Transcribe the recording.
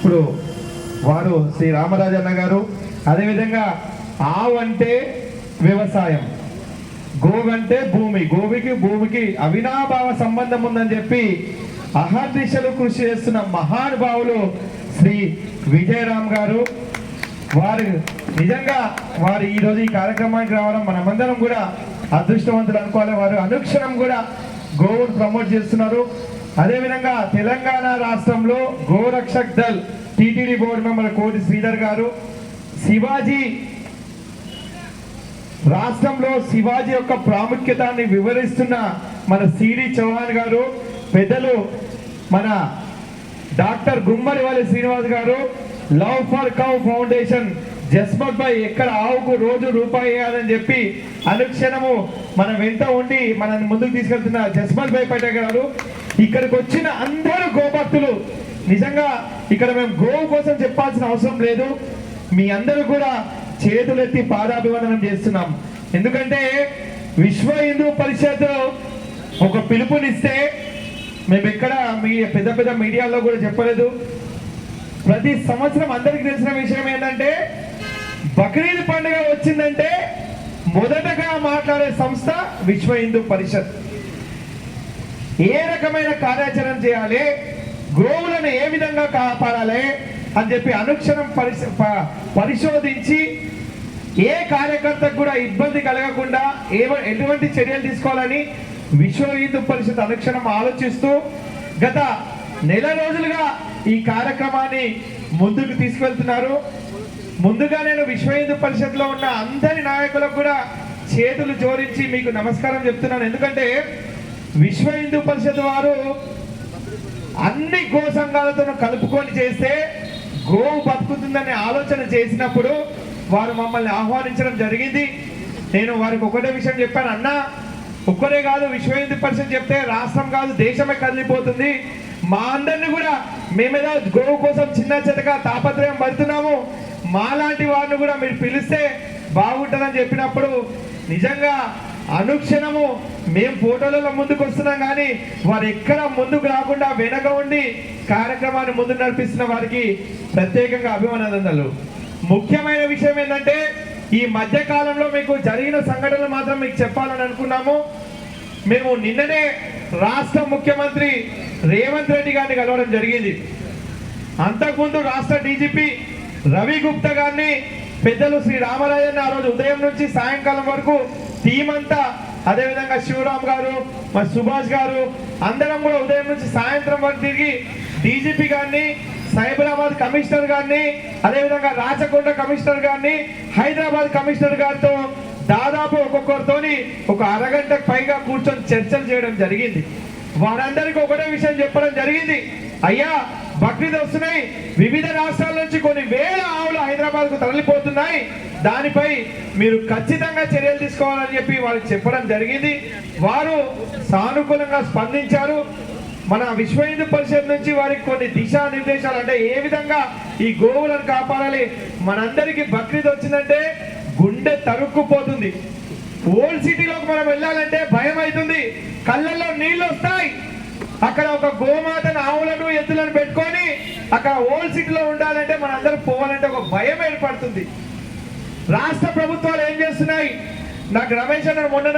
ఇప్పుడు వారు శ్రీ రామరాజన్న గారు. అదేవిధంగా ఆవు అంటే వ్యవసాయం, గోవంటే భూమి, భూమికి అవినాభావ సంబంధం ఉందని చెప్పి అహర్నిశలు కృషి చేస్తున్న మహానుభావులు శ్రీ విజయరామ్ గారు. వారు నిజంగా వారు ఈరోజు ఈ కార్యక్రమానికి రావడం మనమందరం కూడా అదృష్టవంతులు అనుకోవాలి. వారు అనుక్షణం కూడా గోవును ప్రమోట్ చేస్తున్నారు. అదేవిధంగా తెలంగాణ రాష్ట్రంలో గోరక్షక్ దళ్ టీటీడీ బోర్డు మెంబర్ కోటి శ్రీధర్ గారు, శివాజీ రాష్ట్రంలో శివాజీ యొక్క ప్రాముఖ్యతని వివరిస్తున్న మన సిడి చౌహాన్ గారు, పెద్దలు మన doctor Gummadivalli Srinivas garu, love for cow foundation Jasmat bhai ఎక్కడ ఆవుకు రోజు రూపాయి వేయాలని చెప్పి అనుక్షణము మన వెంట ఉండి మనల్ని ముందుకు తీసుకెళ్తున్న జస్మత్ భాయ్ పటేల్ గారు, ఇక్కడికి వచ్చిన అందరూ గోభక్తులు. నిజంగా ఇక్కడ మేము గోవు కోసం చెప్పాల్సిన అవసరం లేదు, మీ అందరూ కూడా చేతులెత్తి పాదాభివందనం చేస్తున్నాం. ఎందుకంటే విశ్వ హిందూ పరిషత్ ఒక పిలుపునిస్తే మేము ఎక్కడ పెద్ద పెద్ద మీడియాలో కూడా చెప్పలేదు. ప్రతి సంవత్సరం అందరికీ తెలిసిన విషయం ఏంటంటే బక్రీద్ పండుగ వచ్చిందంటే మొదటగా మాట్లాడే సంస్థ విశ్వ హిందూ పరిషత్. ఏ రకమైన కార్యాచరణ చేయాలి, గోవులను ఏ విధంగా కాపాడాలి అని చెప్పి అనుక్షణం పరిశోధించి ఏ కార్యకర్తకు కూడా ఇబ్బంది కలగకుండా ఎటువంటి చర్యలు తీసుకోవాలని విశ్వ హిందూ పరిషత్ అనుక్షణం ఆలోచిస్తూ గత నెల రోజులుగా ఈ కార్యక్రమాన్ని ముందుకు తీసుకెళ్తున్నారు. ముందుగా నేను విశ్వ హిందూ పరిషత్లో ఉన్న అందరి నాయకులకు కూడా చేతులు జోడించి మీకు నమస్కారం చెప్తున్నాను. ఎందుకంటే విశ్వ హిందూ పరిషత్ వారు అన్ని గో సంఘాలతో కలుపుకొని చేస్తే గోవు బతుకుతుందనే ఆలోచన చేసినప్పుడు వారు మమ్మల్ని ఆహ్వానించడం జరిగింది. నేను వారికి ఒకటే విషయం చెప్పాను, అన్న ఒక్కరే కాదు విశ్వ హిందూ పరిషత్ చెప్తే రాష్ట్రం కాదు దేశమే కదిలిపోతుంది, మా అందరినీ కూడా మేమేదో గోవు కోసం చిన్న చిన్నగా తాపత్రయం పడుతున్నాము, మాలాంటి వారిని కూడా మీరు పిలిస్తే బాగుంటుందని చెప్పినప్పుడు నిజంగా అనుక్షణము మేము ఫోటోలలో ముందుకు వస్తున్నాం కానీ వారు ఎక్కడ ముందుకు రాకుండా వెనక ఉండి కార్యక్రమాన్ని ముందు నడిపిస్తున్న వారికి ప్రత్యేకంగా అభినందనలు. ముఖ్యమైన విషయం ఏంటంటే ఈ మధ్య కాలంలో మీకు జరిగిన సంఘటనలు మాత్రం మీకు చెప్పాలని అనుకున్నాము. మేము నిన్ననే రాష్ట్ర ముఖ్యమంత్రి రేవంత్ రెడ్డి గారిని కలవడం జరిగింది. అంతకుముందు రాష్ట్ర డీజీపీ రవి గుప్తా గారిని పెద్దలు శ్రీ రామరాజన్ ఆ రోజు ఉదయం నుంచి సాయంకాలం వరకు టీం అంతా, అదేవిధంగా శివరామ్ గారు, మా సుభాష్ గారు అందరం కూడా ఉదయం నుంచి సాయంత్రం వరకు తిరిగి డీజీపీ గారిని, సైబరాబాద్ కమిషనర్ గారిని, అదేవిధంగా రాచకొండ కమిషనర్ గారిని, హైదరాబాద్ కమిషనర్ గారితో దాదాపు ఒక్కొక్కరితోని ఒక అరగంటకు పైగా కూర్చొని చర్చలు చేయడం జరిగింది. వారందరికీ ఒకటే విషయం చెప్పడం జరిగింది, అయ్యా బక్రీద్ వస్తున్నాయి, వివిధ రాష్ట్రాల నుంచి కొన్ని వేల ఆవులు హైదరాబాద్కు తరలిపోతున్నాయి, దానిపై మీరు ఖచ్చితంగా చర్యలు తీసుకోవాలని చెప్పి వాళ్ళకి చెప్పడం జరిగింది. వారు సానుకూలంగా స్పందించారు. మన విశ్వ హిందూ పరిషత్ నుంచి వారికి కొన్ని దిశానిర్దేశాలు, అంటే ఏ విధంగా ఈ గోవులను కాపాడాలి. మనందరికీ బక్రీద్ వచ్చిందంటే గుండె తరుక్కుపోతుంది. ఓల్డ్ సిటీలోకి మనం వెళ్ళాలంటే భయం అవుతుంది, కళ్ళల్లో నీళ్ళు వస్తాయి. అక్కడ ఒక గోమాతను ఆవులను ఎద్దులను పెట్టుకొని అక్కడ ఓల్డ్ సిటీలో ఉండాలంటే మనందరం పోవాలంటే ఒక భయం ఏర్పడుతుంది. రాష్ట్ర ప్రభుత్వాలు ఏం చేస్తున్నాయి, నాకు రమేష్ అన్న మొన్న